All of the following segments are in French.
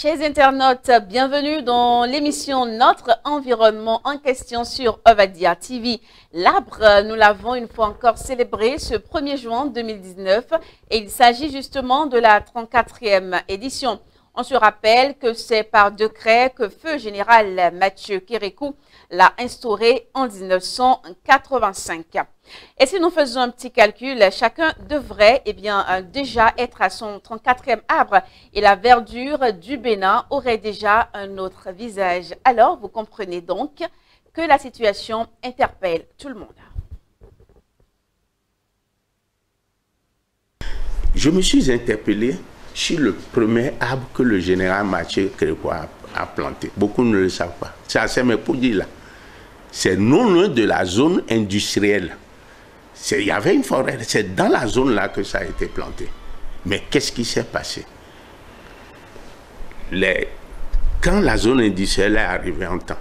Chers internautes, bienvenue dans l'émission Notre environnement en question sur Ovadia TV. L'arbre, nous l'avons une fois encore célébré ce 1er juin 2019 et il s'agit justement de la 34e édition. On se rappelle que c'est par décret que Feu Général Mathieu Kérékou l'a instauré en 1985. Et si nous faisons un petit calcul, chacun devrait déjà être à son 34e arbre et la verdure du Bénin aurait déjà un autre visage. Alors, vous comprenez donc que la situation interpelle tout le monde. Je me suis interpellé sur le premier arbre que le général Mathieu Kérékou a planté. Beaucoup ne le savent pas. C'est à Sémépoudi là. C'est non loin de la zone industrielle. Il y avait une forêt, c'est dans la zone là que ça a été planté. Mais qu'est-ce qui s'est passé? Quand la zone industrielle est arrivée en temps,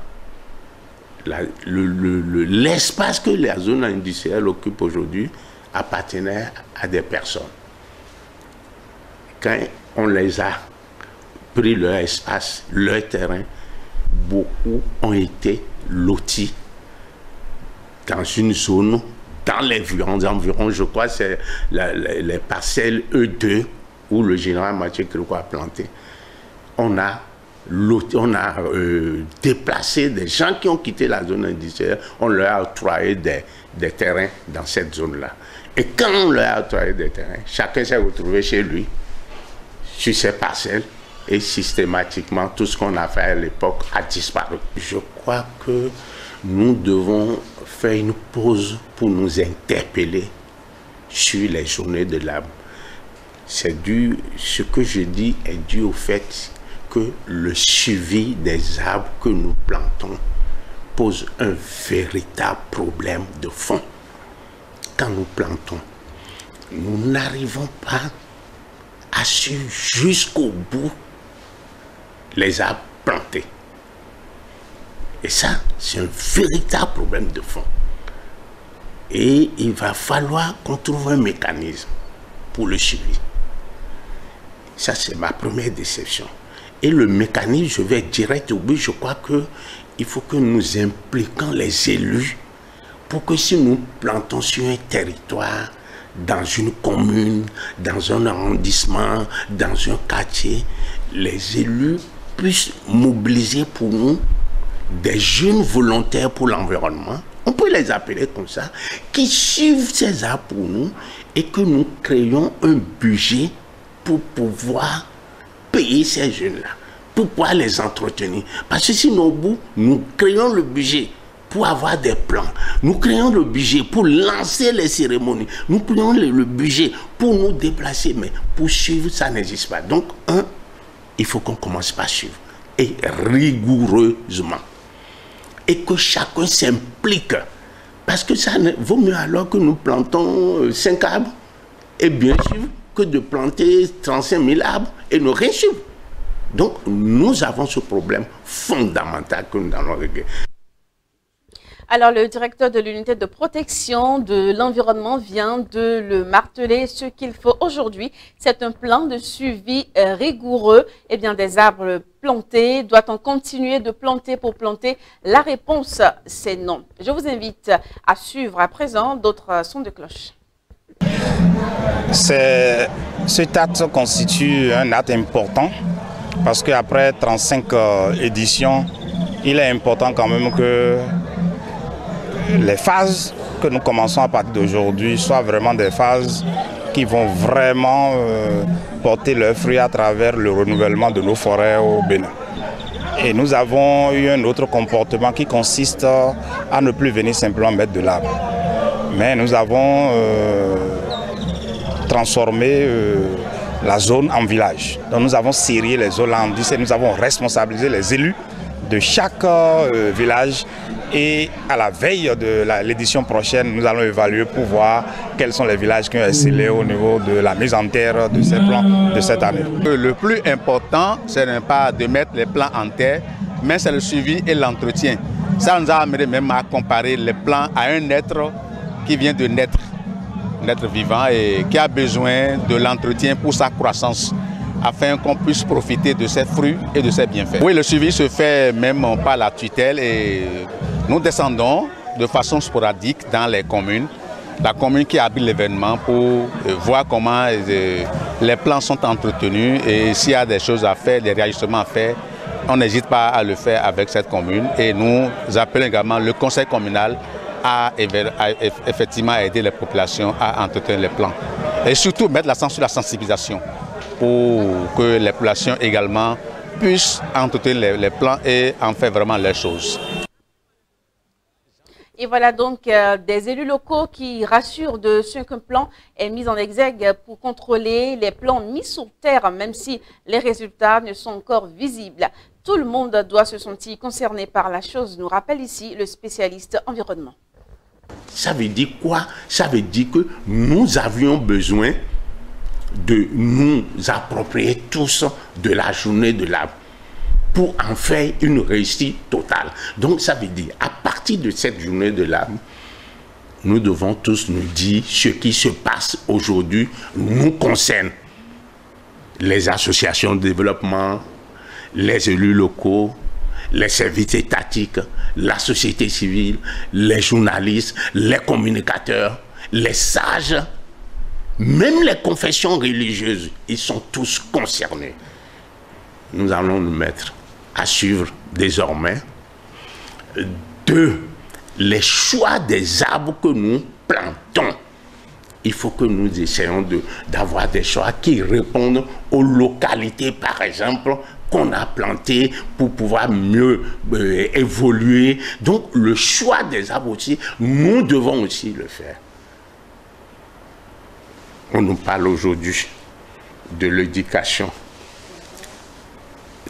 l'espace que la zone industrielle occupe aujourd'hui appartenait à des personnes. Quand on les a pris leur espace, leur terrain, beaucoup ont été lotis dans une zone, dans les environs, je crois, c'est les parcelles E2 où le général Mathieu Kérékou a planté. On a déplacé des gens qui ont quitté la zone industrielle, on leur a octroyé des terrains dans cette zone-là. Et quand on leur a octroyé des terrains, chacun s'est retrouvé chez lui, sur ses parcelles, et systématiquement, tout ce qu'on a fait à l'époque a disparu. Je crois que nous devons faire une pause pour nous interpeller sur les journées de l'arbre. Ce que je dis est dû au fait que le suivi des arbres que nous plantons pose un véritable problème de fond. Quand nous plantons, nous n'arrivons pas à suivre jusqu'au bout les arbres plantés. Et ça, c'est un véritable problème de fond. Et il va falloir qu'on trouve un mécanisme pour le suivi. Ça, c'est ma première déception. Et le mécanisme, je vais direct au but, je crois qu'il faut que nous impliquions les élus pour que si nous plantons sur un territoire, dans une commune, dans un arrondissement, dans un quartier, les élus puissent mobiliser pour nous des jeunes volontaires pour l'environnement, on peut les appeler comme ça, qui suivent ces arbres pour nous et que nous créons un budget pour pouvoir payer ces jeunes-là, pour pouvoir les entretenir. Parce que sinon, au bout, nous créons le budget pour avoir des plans, nous créons le budget pour lancer les cérémonies, nous créons le budget pour nous déplacer, mais pour suivre, ça n'existe pas. Donc, il faut qu'on commence par suivre, et rigoureusement. Et que chacun s'implique. Parce que ça vaut mieux alors que nous plantons 5 arbres, et bien suivre, que de planter 35 000 arbres et ne rien suivre. Donc, nous avons ce problème fondamental que nous allons régler. Alors, le directeur de l'unité de protection de l'environnement vient de le marteler. Ce qu'il faut aujourd'hui, c'est un plan de suivi rigoureux. Eh bien, des arbres plantés, doit-on continuer de planter pour planter? La réponse, c'est non. Je vous invite à suivre à présent d'autres sons de cloche. Cet acte constitue un acte important parce qu'après 35 éditions, il est important quand même que les phases que nous commençons à partir d'aujourd'hui soient vraiment des phases qui vont vraiment porter leurs fruits à travers le renouvellement de nos forêts au Bénin. Et nous avons eu un autre comportement qui consiste à ne plus venir simplement mettre de l'arbre. Mais nous avons transformé la zone en village. Donc nous avons serré les zones en 10 et nous avons responsabilisé les élus de chaque village. Et à la veille de l'édition prochaine, nous allons évaluer pour voir quels sont les villages qui ont scellé au niveau de la mise en terre de ces plans de cette année. Le plus important, ce n'est pas de mettre les plans en terre, mais c'est le suivi et l'entretien. Ça nous a amené même à comparer les plans à un être qui vient de naître, un être vivant et qui a besoin de l'entretien pour sa croissance. afin qu'on puisse profiter de ces fruits et de ces bienfaits. Oui, le suivi se fait même par la tutelle et nous descendons de façon sporadique dans les communes, la commune qui abrite l'événement pour voir comment les plans sont entretenus et s'il y a des choses à faire, des réajustements à faire, on n'hésite pas à le faire avec cette commune et nous appelons également le conseil communal à effectivement aider les populations à entretenir les plans. Et surtout mettre l'accent sur la sensibilisation pour que les populations également puissent entretenir les plans et en faire vraiment les choses. Et voilà donc des élus locaux qui rassurent de ce qu'un plan est mis en exergue pour contrôler les plans mis sur terre, même si les résultats ne sont encore visibles. Tout le monde doit se sentir concerné par la chose, nous rappelle ici le spécialiste environnement. Ça veut dire quoi? Ça veut dire que nous avions besoin de nous approprier tous de la journée de l'arbre pour en faire une réussite totale. Donc ça veut dire, à partir de cette journée de l'arbre, nous devons tous nous dire ce qui se passe aujourd'hui nous concerne. Les associations de développement, les élus locaux, les services étatiques, la société civile, les journalistes, les communicateurs, les sages, même les confessions religieuses, ils sont tous concernés. Nous allons nous mettre à suivre désormais les choix des arbres que nous plantons. Il faut que nous essayions d'avoir des choix qui répondent aux localités, par exemple, qu'on a plantées pour pouvoir mieux évoluer. Donc, le choix des arbres aussi, nous devons aussi le faire. On nous parle aujourd'hui de l'éducation.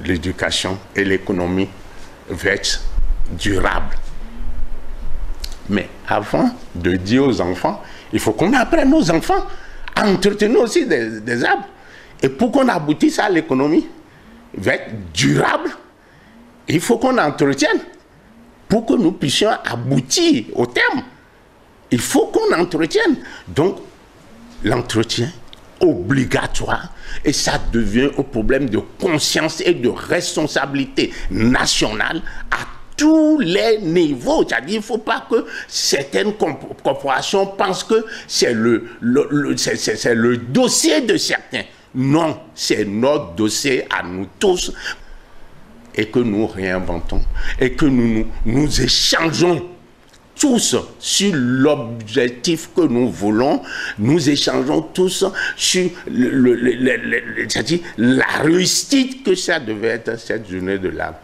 L'éducation et l'économie verte durable. Mais avant de dire aux enfants, il faut qu'on apprenne aux enfants à entretenir aussi des arbres. Et pour qu'on aboutisse à l'économie verte durable, il faut qu'on entretienne. Pour que nous puissions aboutir au terme, il faut qu'on entretienne. Donc, l'entretien obligatoire, et ça devient un problème de conscience et de responsabilité nationale à tous les niveaux. C'est-à-dire qu'il ne faut pas que certaines corporations pensent que c'est le dossier de certains. Non, c'est notre dossier à nous tous, et que nous réinventons et que nous échangeons tous sur l'objectif que nous voulons, nous échangeons tous sur c'est-à-dire la réussite que ça devait être cette journée de l'arbre.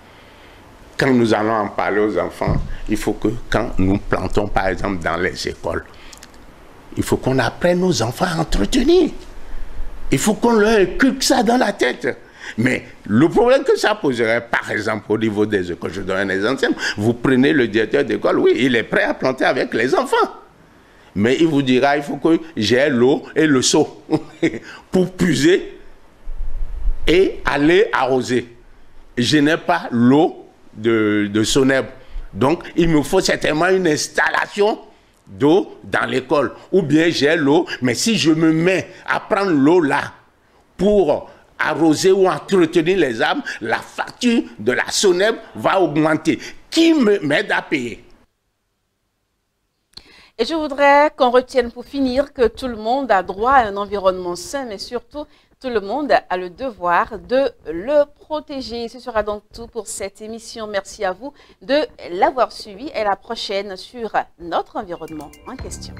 Quand nous allons en parler aux enfants, il faut que quand nous plantons par exemple dans les écoles, il faut qu'on apprenne aux enfants à entretenir. Il faut qu'on leur inculque ça dans la tête. Mais le problème que ça poserait, par exemple, au niveau des écoles, je donne un exemple, vous prenez le directeur d'école, oui, il est prêt à planter avec les enfants. Mais il vous dira, il faut que j'ai l'eau et le seau pour puiser et aller arroser. Je n'ai pas l'eau de Soneb. Donc, il me faut certainement une installation d'eau dans l'école. Ou bien j'ai l'eau, mais si je me mets à prendre l'eau là pour arroser ou entretenir les arbres, la facture de la Soneb va augmenter. Qui m'aide à payer? Et je voudrais qu'on retienne pour finir que tout le monde a droit à un environnement sain, mais surtout, tout le monde a le devoir de le protéger. Ce sera donc tout pour cette émission. Merci à vous de l'avoir suivi et à la prochaine sur notre environnement en question.